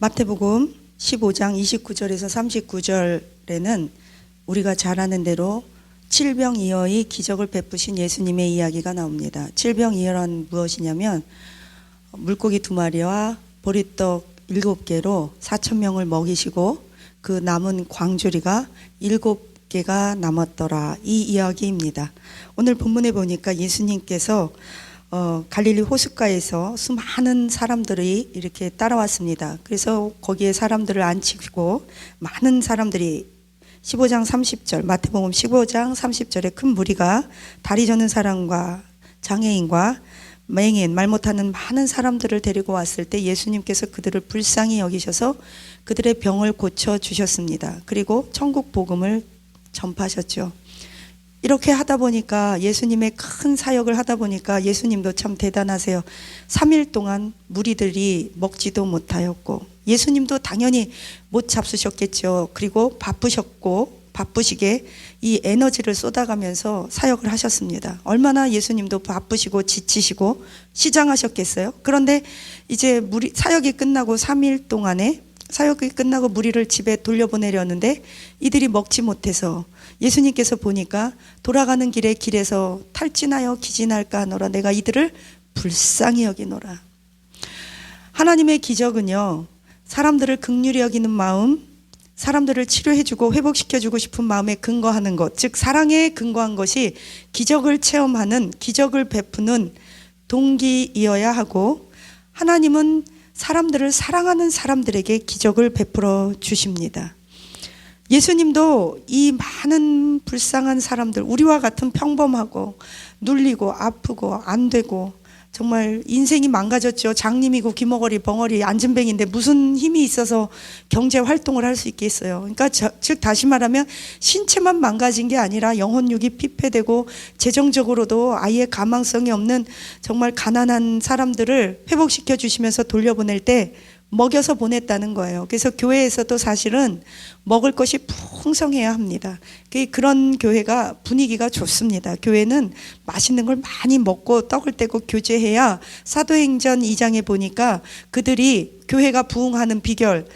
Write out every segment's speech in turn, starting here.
마태복음 15장 29절에서 39절에는 우리가 잘 아는 대로 칠병이어의 기적을 베푸신 예수님의 이야기가 나옵니다. 칠병이어란 무엇이냐면 물고기 2마리와 보리떡 7개로 4,000명을 먹이시고 그 남은 광주리가 7개가 남았더라, 이 이야기입니다. 오늘 본문에 보니까 예수님께서 갈릴리 호숫가에서 수많은 사람들이 이렇게 따라왔습니다. 그래서 거기에 사람들을 앉히고 많은 사람들이 15장 30절, 마태복음 15장 30절에 큰 무리가 다리 저는 사람과 장애인과 맹인, 말 못하는 많은 사람들을 데리고 왔을 때 예수님께서 그들을 불쌍히 여기셔서 그들의 병을 고쳐주셨습니다. 그리고 천국 복음을 전파하셨죠. 이렇게 하다 보니까, 예수님의 큰 사역을 하다 보니까 예수님도 참 대단하세요. 3일 동안 무리들이 먹지도 못하였고 예수님도 당연히 못 잡수셨겠죠. 그리고 바쁘시게 이 에너지를 쏟아가면서 사역을 하셨습니다. 얼마나 예수님도 바쁘시고 지치시고 시장하셨겠어요. 그런데 이제 사역이 끝나고 3일 동안에 사역이 끝나고 무리를 집에 돌려보내려는데 이들이 먹지 못해서 예수님께서 보니까 돌아가는 길에서 탈진하여 기진할까 하노라, 내가 이들을 불쌍히 여기노라. 하나님의 기적은요, 사람들을 긍휼히 여기는 마음, 사람들을 치료해주고 회복시켜주고 싶은 마음에 근거하는 것, 즉 사랑에 근거한 것이 기적을 체험하는, 기적을 베푸는 동기이어야 하고, 하나님은 사람들을 사랑하는 사람들에게 기적을 베풀어 주십니다. 예수님도 이 많은 불쌍한 사람들, 우리와 같은 평범하고 눌리고 아프고 안 되고 정말 인생이 망가졌죠. 장님이고 귀머거리 벙어리 안진뱅인데 무슨 힘이 있어서 경제 활동을 할 수 있겠어요. 그러니까 즉 다시 말하면 신체만 망가진 게 아니라 영혼육이 피폐되고 재정적으로도 아예 가망성이 없는 정말 가난한 사람들을 회복시켜 주시면서 돌려보낼 때 먹여서 보냈다는 거예요. 그래서 교회에서도 사실은 먹을 것이 풍성해야 합니다. 그런 교회가 분위기가 좋습니다. 교회는 맛있는 걸 많이 먹고 떡을 떼고 교제해야, 사도행전 2장에 보니까 그들이 교회가 부흥하는 비결,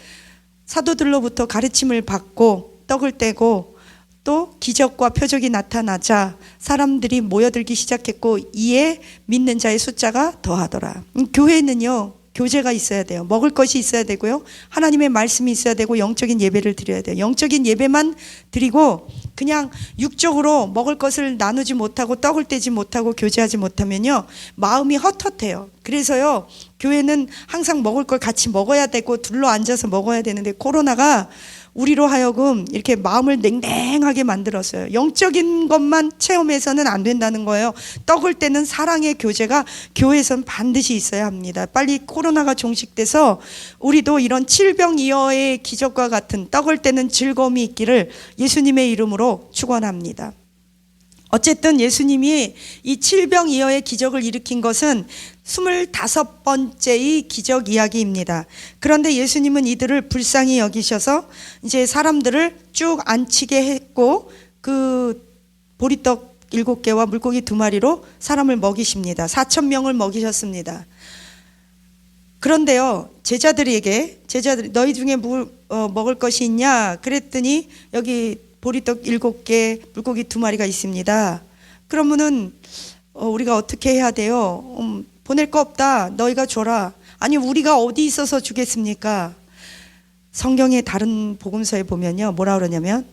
사도들로부터 가르침을 받고 떡을 떼고 또 기적과 표적이 나타나자 사람들이 모여들기 시작했고 이에 믿는 자의 숫자가 더하더라. 교회는요, 교제가 있어야 돼요. 먹을 것이 있어야 되고요. 하나님의 말씀이 있어야 되고 영적인 예배를 드려야 돼요. 영적인 예배만 드리고 그냥 육적으로 먹을 것을 나누지 못하고 떡을 떼지 못하고 교제하지 못하면요, 마음이 헛헛해요. 그래서요, 교회는 항상 먹을 걸 같이 먹어야 되고 둘러 앉아서 먹어야 되는데 코로나가 우리로 하여금 이렇게 마음을 냉랭하게 만들었어요. 영적인 것만 체험해서는 안 된다는 거예요. 떡을 떼는 사랑의 교제가 교회에서는 반드시 있어야 합니다. 빨리 코로나가 종식돼서 우리도 이런 칠병이어의 기적과 같은 떡을 떼는 즐거움이 있기를 예수님의 이름으로 축원합니다. 어쨌든 예수님이 이 칠병이어의 기적을 일으킨 것은 25번째의 기적 이야기입니다. 그런데 예수님은 이들을 불쌍히 여기셔서 이제 사람들을 쭉 앉히게 했고 그 보리떡 7개와 물고기 2마리로 사람을 먹이십니다. 4,000명을 먹이셨습니다. 그런데요, 제자들이 너희 중에 먹을 것이 있냐 그랬더니 여기 보리떡 7개, 물고기 2마리가 있습니다. 그러면은 우리가 어떻게 해야 돼요? 보낼 거 없다, 너희가 줘라. 아니, 우리가 어디 있어서 주겠습니까? 성경의 다른 복음서에 보면요, 뭐라 그러냐면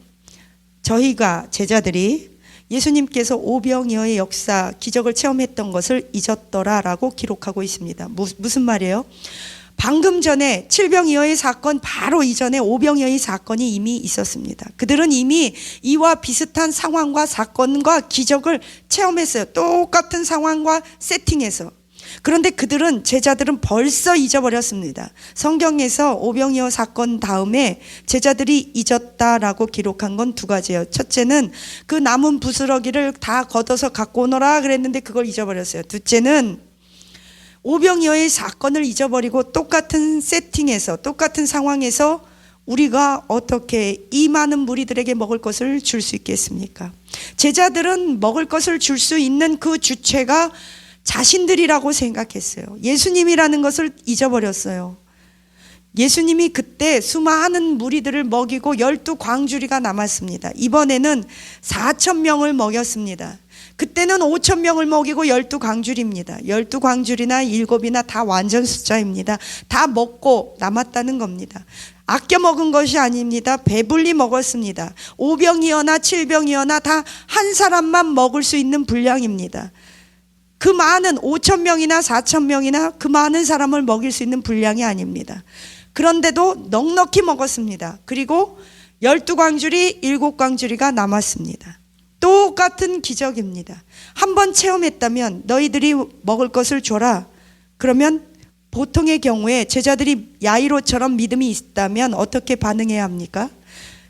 저희가, 제자들이 예수님께서 오병이어의 역사, 기적을 체험했던 것을 잊었더라 라고 기록하고 있습니다. 무슨 말이에요? 방금 전에 칠병이어의 사건 바로 이전에 오병이어의 사건이 이미 있었습니다. 그들은 이미 이와 비슷한 상황과 사건과 기적을 체험했어요. 똑같은 상황과 세팅에서. 그런데 제자들은 벌써 잊어버렸습니다. 성경에서 오병이어 사건 다음에 제자들이 잊었다라고 기록한 건 2가지예요. 첫째는 그 남은 부스러기를 다 걷어서 갖고 오너라 그랬는데 그걸 잊어버렸어요. 둘째는 오병이어의 사건을 잊어버리고 똑같은 세팅에서, 똑같은 상황에서 우리가 어떻게 이 많은 무리들에게 먹을 것을 줄 수 있겠습니까? 제자들은 먹을 것을 줄 수 있는 그 주체가 자신들이라고 생각했어요. 예수님이라는 것을 잊어버렸어요. 예수님이 그때 수많은 무리들을 먹이고 12광주리가 남았습니다. 이번에는 4,000명을 먹였습니다. 그때는 5,000명을 먹이고 12광주리입니다. 12광주리나 7이나 다 완전 숫자입니다. 다 먹고 남았다는 겁니다. 아껴 먹은 것이 아닙니다. 배불리 먹었습니다. 5병이어나 7병이어나 다 한 사람만 먹을 수 있는 분량입니다. 그 많은 5,000명이나 4,000명이나 그 많은 사람을 먹일 수 있는 분량이 아닙니다. 그런데도 넉넉히 먹었습니다. 그리고 12광주리, 7광주리가 남았습니다. 똑같은 기적입니다. 한번 체험했다면 너희들이 먹을 것을 줘라. 그러면 보통의 경우에 제자들이 야이로처럼 믿음이 있다면 어떻게 반응해야 합니까?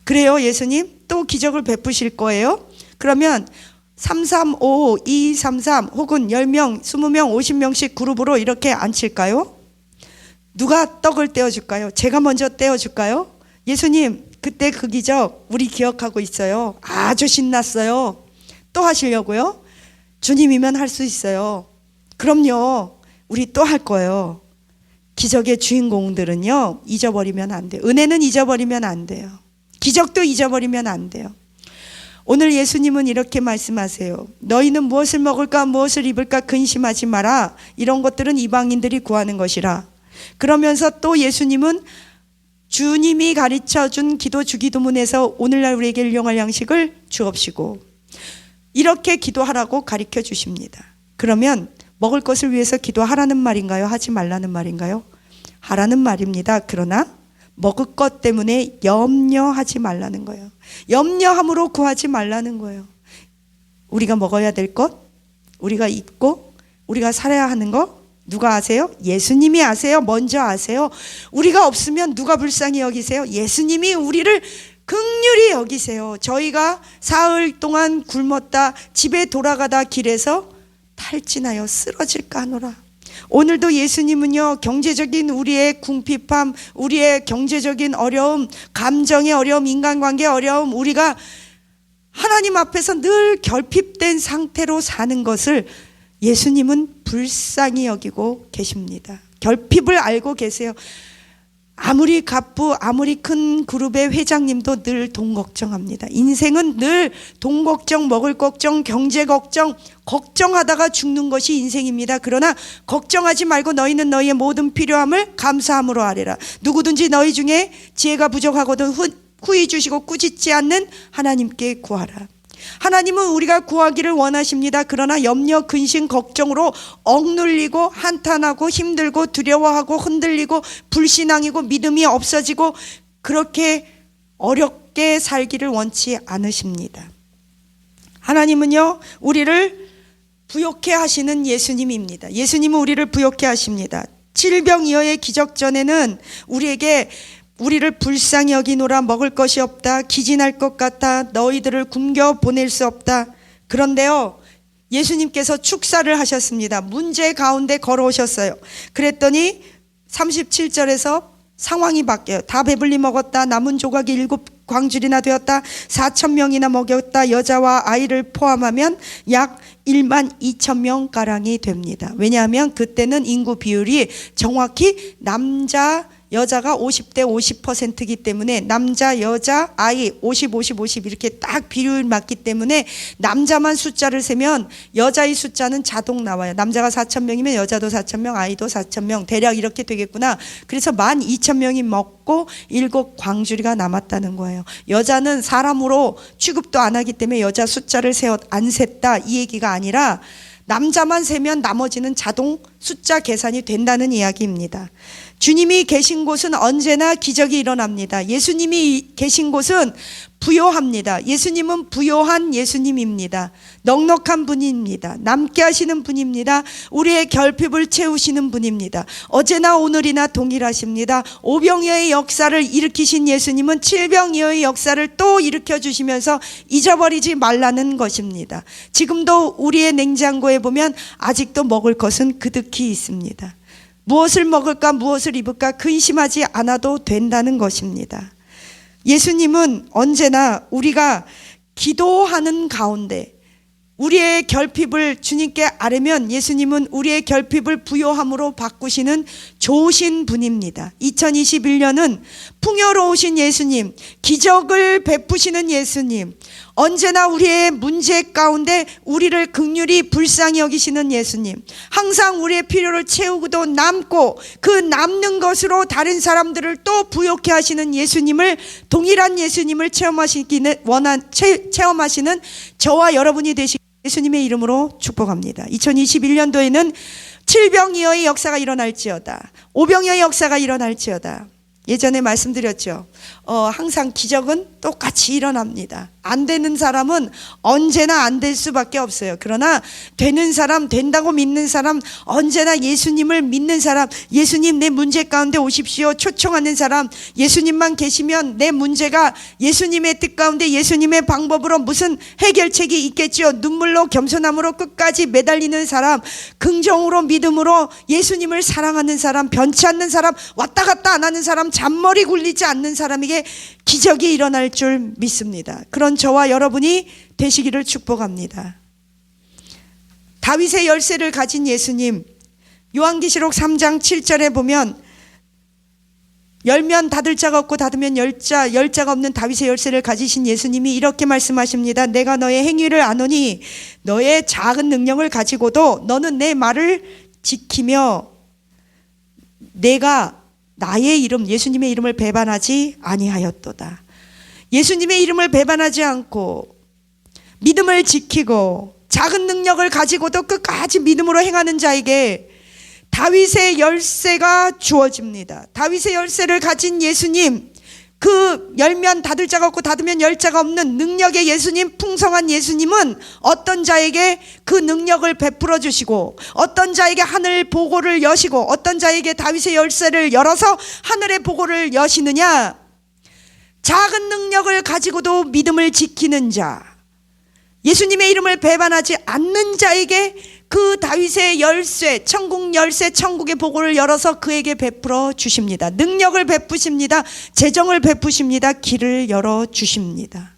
그래요, 예수님? 또 기적을 베푸실 거예요? 그러면 335, 2233 혹은 10명, 20명, 50명씩 그룹으로 이렇게 앉힐까요? 누가 떡을 떼어줄까요? 제가 먼저 떼어줄까요? 예수님, 그때 그 기적 우리 기억하고 있어요. 아주 신났어요. 또 하시려고요? 주님이면 할 수 있어요. 그럼요. 우리 또 할 거예요. 기적의 주인공들은요, 잊어버리면 안 돼요. 은혜는 잊어버리면 안 돼요. 기적도 잊어버리면 안 돼요. 오늘 예수님은 이렇게 말씀하세요. 너희는 무엇을 먹을까 무엇을 입을까 근심하지 마라. 이런 것들은 이방인들이 구하는 것이라. 그러면서 또 예수님은 주님이 가르쳐준 기도 주기도문에서 오늘날 우리에게 일용할 양식을 주옵시고 이렇게 기도하라고 가르쳐 주십니다. 그러면 먹을 것을 위해서 기도하라는 말인가요? 하지 말라는 말인가요? 하라는 말입니다. 그러나 먹을 것 때문에 염려하지 말라는 거예요. 염려함으로 구하지 말라는 거예요. 우리가 먹어야 될 것, 우리가 입고 우리가 살아야 하는 것 누가 아세요? 예수님이 아세요. 먼저 아세요. 우리가 없으면 누가 불쌍히 여기세요? 예수님이 우리를 긍휼히 여기세요. 저희가 사흘 동안 굶었다 집에 돌아가다 길에서 탈진하여 쓰러질까 하노라. 오늘도 예수님은요, 경제적인 우리의 궁핍함, 우리의 경제적인 어려움, 감정의 어려움, 인간관계의 어려움, 우리가 하나님 앞에서 늘 결핍된 상태로 사는 것을 예수님은 불쌍히 여기고 계십니다. 결핍을 알고 계세요. 아무리 갑부, 아무리 큰 그룹의 회장님도 늘 돈 걱정합니다. 인생은 늘 돈 걱정, 먹을 걱정, 경제 걱정, 걱정하다가 죽는 것이 인생입니다. 그러나 걱정하지 말고 너희는 너희의 모든 필요함을 감사함으로 아뢰라. 누구든지 너희 중에 지혜가 부족하거든 후히 주시고 꾸짖지 않는 하나님께 구하라. 하나님은 우리가 구하기를 원하십니다. 그러나 염려, 근심, 걱정으로 억눌리고 한탄하고 힘들고 두려워하고 흔들리고 불신앙이고 믿음이 없어지고 그렇게 어렵게 살기를 원치 않으십니다. 하나님은요, 우리를 부욕해 하시는 예수님입니다. 예수님은 우리를 부욕해 하십니다. 질병이어의 기적 전에는 우리를 불쌍히 여기노라. 먹을 것이 없다. 기진할 것 같아. 너희들을 굶겨 보낼 수 없다. 그런데요, 예수님께서 축사를 하셨습니다. 문제 가운데 걸어오셨어요. 그랬더니 37절에서 상황이 바뀌어요. 다 배불리 먹었다. 남은 조각이 7광주리나 되었다. 4,000명이나 먹였다. 여자와 아이를 포함하면 약 12,000명가량이 됩니다. 왜냐하면 그때는 인구 비율이 정확히 남자 여자가 50대 50%이기 때문에 남자, 여자, 아이 50, 50, 50 이렇게 딱 비율 맞기 때문에 남자만 숫자를 세면 여자의 숫자는 자동 나와요. 남자가 4,000명이면 여자도 4,000명, 아이도 4,000명 대략 이렇게 되겠구나. 그래서 12,000명이 먹고 7광주리가 남았다는 거예요. 여자는 사람으로 취급도 안 하기 때문에 여자 숫자를 안 셌다 이 얘기가 아니라 남자만 세면 나머지는 자동 숫자 계산이 된다는 이야기입니다. 주님이 계신 곳은 언제나 기적이 일어납니다. 예수님이 계신 곳은 부요합니다. 예수님은 부요한 예수님입니다. 넉넉한 분입니다. 남게 하시는 분입니다. 우리의 결핍을 채우시는 분입니다. 어제나 오늘이나 동일하십니다. 오병이어의 역사를 일으키신 예수님은 칠병이어의 역사를 또 일으켜 주시면서 잊어버리지 말라는 것입니다. 지금도 우리의 냉장고에 보면 아직도 먹을 것은 그득히 있습니다. 무엇을 먹을까 무엇을 입을까 근심하지 않아도 된다는 것입니다. 예수님은 언제나 우리가 기도하는 가운데 우리의 결핍을 주님께 아뢰면 예수님은 우리의 결핍을 부요함으로 바꾸시는 좋으신 분입니다. 2021년은 풍요로우신 예수님, 기적을 베푸시는 예수님, 언제나 우리의 문제 가운데 우리를 긍휼히 불쌍히 여기시는 예수님, 항상 우리의 필요를 채우고도 남고 그 남는 것으로 다른 사람들을 또 부욕해 하시는 예수님을, 동일한 예수님을 체험하시는 저와 여러분이 되시 예수님의 이름으로 축복합니다. 2021년도에는 칠병이어의 역사가 일어날지어다, 오병이어의 역사가 일어날지어다. 예전에 말씀드렸죠. 항상 기적은 똑같이 일어납니다. 안 되는 사람은 언제나 안 될 수밖에 없어요. 그러나 되는 사람, 된다고 믿는 사람, 언제나 예수님을 믿는 사람, 예수님 내 문제 가운데 오십시오 초청하는 사람, 예수님만 계시면 내 문제가 예수님의 뜻 가운데 예수님의 방법으로 무슨 해결책이 있겠죠. 눈물로 겸손함으로 끝까지 매달리는 사람, 긍정으로 믿음으로 예수님을 사랑하는 사람, 변치 않는 사람, 왔다 갔다 안 하는 사람, 잔머리 굴리지 않는 사람에게 기적이 일어날 줄 믿습니다. 그런 저와 여러분이 되시기를 축복합니다. 다윗의 열쇠를 가진 예수님, 요한계시록 3장 7절에 보면 열면 닫을 자가 없고 닫으면 열 자가 없는 다윗의 열쇠를 가지신 예수님이 이렇게 말씀하십니다. 내가 너의 행위를 아노니 너의 작은 능력을 가지고도 너는 내 말을 지키며 내가 나의 이름, 예수님의 이름을 배반하지 아니하였도다. 예수님의 이름을 배반하지 않고 믿음을 지키고 작은 능력을 가지고도 끝까지 믿음으로 행하는 자에게 다윗의 열쇠가 주어집니다. 다윗의 열쇠를 가진 예수님, 그 열면 닫을 자가 없고 닫으면 열 자가 없는 능력의 예수님, 풍성한 예수님은 어떤 자에게 그 능력을 베풀어 주시고 어떤 자에게 하늘 보고를 여시고 어떤 자에게 다윗의 열쇠를 열어서 하늘의 보고를 여시느냐? 작은 능력을 가지고도 믿음을 지키는 자, 예수님의 이름을 배반하지 않는 자에게 그 다윗의 열쇠, 천국 열쇠, 천국의 보고를 열어서 그에게 베풀어 주십니다. 능력을 베푸십니다. 재정을 베푸십니다. 길을 열어 주십니다.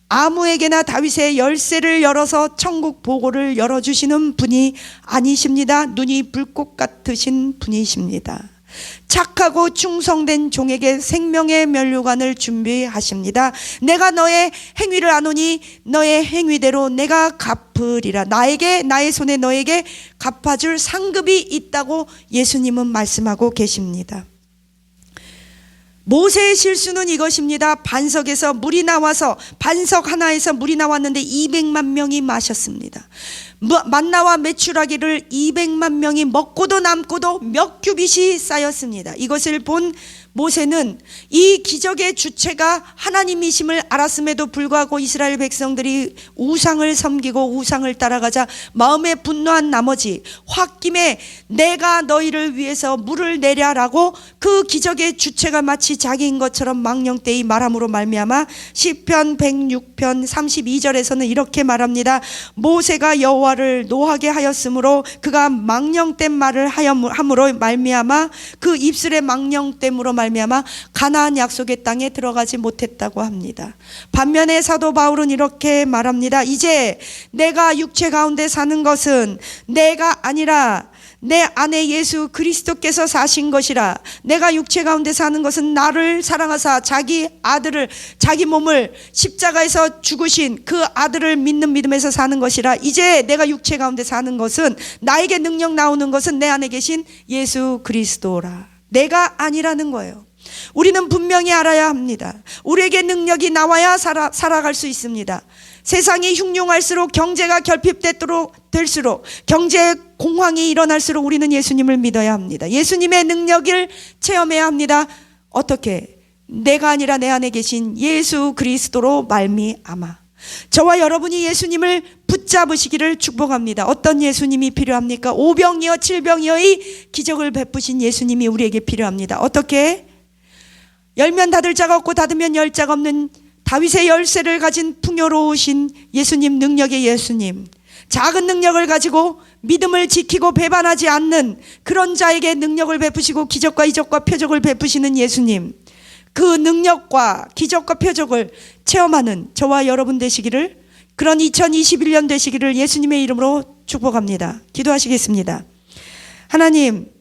아무에게나 다윗의 열쇠를 열어서 천국 보고를 열어주시는 분이 아니십니다. 눈이 불꽃 같으신 분이십니다. 착하고 충성된 종에게 생명의 면류관을 준비하십니다. 내가 너의 행위를 아노니 너의 행위대로 내가 갚으리라. 나의 손에 너에게 갚아줄 상급이 있다고 예수님은 말씀하고 계십니다. 모세의 실수는 이것입니다. 반석에서 물이 나와서, 반석 하나에서 물이 나왔는데 200만 명이 마셨습니다. 만나와 메추라기를 200만 명이 먹고도 남고도 몇 규빗이 쌓였습니다. 이것을 본 모세는 이 기적의 주체가 하나님이심을 알았음에도 불구하고 이스라엘 백성들이 우상을 섬기고 우상을 따라가자 마음에 분노한 나머지 홧김에 내가 너희를 위해서 물을 내랴라고 그 기적의 주체가 마치 자기인 것처럼 망령되이 말함으로 말미암아 시편 106편 32절에서는 이렇게 말합니다. 모세가 여호와를 노하게 하였으므로 그가 망령된 말을 함으로 말미암아 그 입술의 망령됨으로 말미암아 가나안 약속의 땅에 들어가지 못했다고 합니다. 반면에 사도 바울은 이렇게 말합니다. 이제 내가 육체 가운데 사는 것은 내가 아니라 내 안에 예수 그리스도께서 사신 것이라. 내가 육체 가운데 사는 것은 나를 사랑하사 자기 아들을, 자기 몸을 십자가에서 죽으신 그 아들을 믿는 믿음에서 사는 것이라. 이제 내가 육체 가운데 사는 것은, 나에게 능력 나오는 것은 내 안에 계신 예수 그리스도라. 내가 아니라는 거예요. 우리는 분명히 알아야 합니다. 우리에게 능력이 나와야 살아갈 수 있습니다. 세상이 흉흉할수록, 경제가 결핍될수록, 경제 공황이 일어날수록 우리는 예수님을 믿어야 합니다. 예수님의 능력을 체험해야 합니다. 어떻게? 내가 아니라 내 안에 계신 예수 그리스도로 말미암아. 저와 여러분이 예수님을 붙잡으시기를 축복합니다. 어떤 예수님이 필요합니까? 오병이어 칠병이어의 기적을 베푸신 예수님이 우리에게 필요합니다. 어떻게? 열면 닫을 자가 없고 닫으면 열 자가 없는 다윗의 열쇠를 가진 풍요로우신 예수님, 능력의 예수님, 작은 능력을 가지고 믿음을 지키고 배반하지 않는 그런 자에게 능력을 베푸시고 기적과 이적과 표적을 베푸시는 예수님, 그 능력과 기적과 표적을 체험하는 저와 여러분 되시기를 그런 2021년 되시기를 예수님의 이름으로 축복합니다. 기도하시겠습니다. 하나님,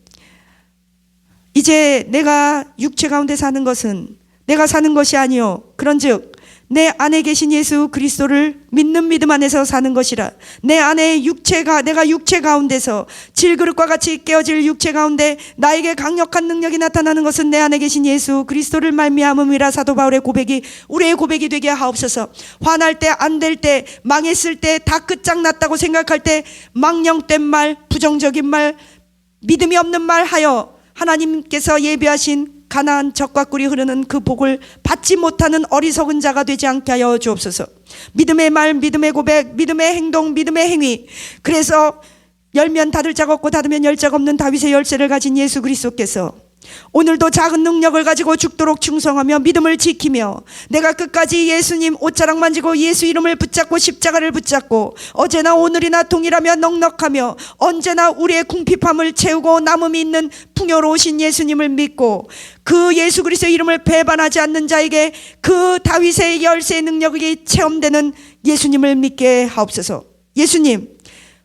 이제 내가 육체 가운데 사는 것은 내가 사는 것이 아니요 그런즉 내 안에 계신 예수 그리스도를 믿는 믿음 안에서 사는 것이라. 내 안에 내가 육체 가운데서 질그릇과 같이 깨어질 육체 가운데 나에게 강력한 능력이 나타나는 것은 내 안에 계신 예수 그리스도를 말미암음이라. 사도 바울의 고백이 우리의 고백이 되게 하옵소서. 화날 때, 안 될 때, 망했을 때, 다 끝장났다고 생각할 때 망령된 말, 부정적인 말, 믿음이 없는 말 하여 하나님께서 예비하신 가나안 젖과 꿀이 흐르는 그 복을 받지 못하는 어리석은 자가 되지 않게 하여 주옵소서. 믿음의 말, 믿음의 고백, 믿음의 행동, 믿음의 행위. 그래서 열면 닫을 자가 없고 닫으면 열 자가 없는 다윗의 열쇠를 가진 예수 그리스도께서 오늘도 작은 능력을 가지고 죽도록 충성하며 믿음을 지키며 내가 끝까지 예수님 옷자락 만지고 예수 이름을 붙잡고 십자가를 붙잡고 어제나 오늘이나 동일하며 넉넉하며 언제나 우리의 궁핍함을 채우고 남음이 있는 풍요로우신 예수님을 믿고 그 예수 그리스도의 이름을 배반하지 않는 자에게 그 다윗의 열쇠의 능력이 체험되는 예수님을 믿게 하옵소서. 예수님,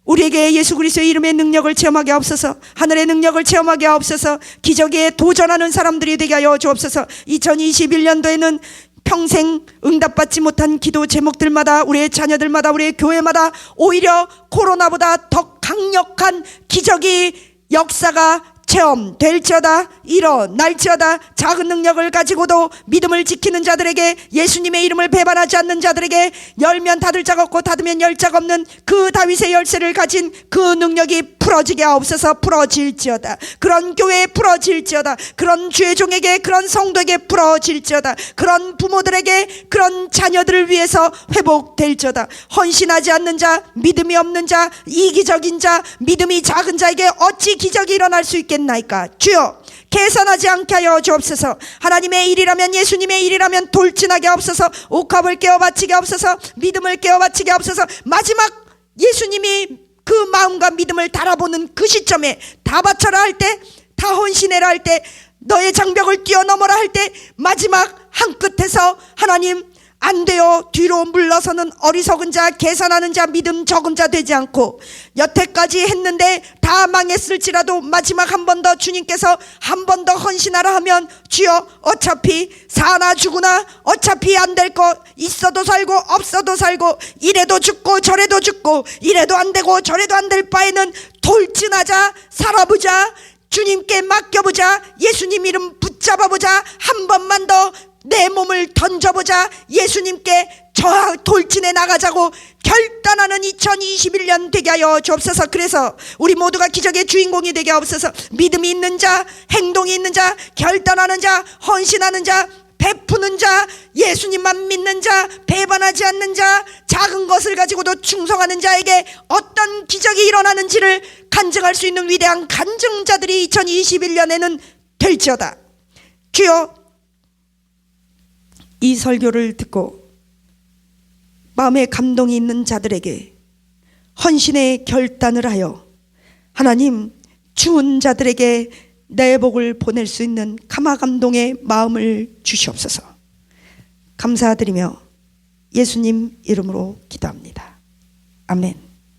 우리에게 예수 그리스도의 이름의 능력을 체험하게 하옵소서. 하늘의 능력을 체험하게 하옵소서. 기적에 도전하는 사람들이 되게 하여 주옵소서. 2021년도에는 평생 응답받지 못한 기도 제목들마다 우리의 자녀들마다 우리의 교회마다 오히려 코로나보다 더 강력한 기적이 역사가 체험될지어다. 일어날지어다. 작은 능력을 가지고도 믿음을 지키는 자들에게, 예수님의 이름을 배반하지 않는 자들에게 열면 닫을 자가 없고 닫으면 열 자가 없는 그 다윗의 열쇠를 가진 그 능력이 풀어지게 하옵소서. 풀어질지어다. 그런 교회에 풀어질지어다. 그런 주의 종에게, 그런 성도에게 풀어질지어다. 그런 부모들에게, 그런 자녀들을 위해서 회복될지어다. 헌신하지 않는 자, 믿음이 없는 자, 이기적인 자, 믿음이 작은 자에게 어찌 기적이 일어날 수 있겠나이까. 주여, 계산하지 않게 하여 주옵소서. 하나님의 일이라면, 예수님의 일이라면 돌진하게 하옵소서. 옥합을 깨어 바치게 하옵소서. 믿음을 깨어 바치게 하옵소서. 마지막 예수님이 그 마음과 믿음을 달아보는 그 시점에 다 바쳐라 할 때, 다 헌신해라 할 때, 너의 장벽을 뛰어넘어라 할 때, 마지막 한 끝에서 하나님, 안 돼요. 뒤로 물러서는 어리석은 자, 계산하는 자, 믿음 적은 자 되지 않고 여태까지 했는데 다 망했을지라도 마지막 한 번 더 주님께서 한 번 더 헌신하라 하면, 주여, 어차피 사나 죽으나 어차피 안 될 거, 있어도 살고 없어도 살고 이래도 죽고 저래도 죽고 이래도 안 되고 저래도 안 될 바에는 돌진하자, 살아보자, 주님께 맡겨보자, 예수님 이름 붙잡아보자, 한 번만 더 내 몸을 던져보자, 예수님께 돌진해 나가자고 결단하는 2021년 되게 하여 주옵소서. 그래서 우리 모두가 기적의 주인공이 되게 하옵소서. 믿음이 있는 자, 행동이 있는 자, 결단하는 자, 헌신하는 자, 베푸는 자, 예수님만 믿는 자, 배반하지 않는 자, 작은 것을 가지고도 충성하는 자에게 어떤 기적이 일어나는지를 간증할 수 있는 위대한 간증자들이 2021년에는 될지어다. 주여, 이 설교를 듣고 마음에 감동이 있는 자들에게 헌신의 결단을 하여 하나님, 추운 자들에게 내 복을 보낼 수 있는 감화감동의 마음을 주시옵소서. 감사드리며 예수님 이름으로 기도합니다. 아멘.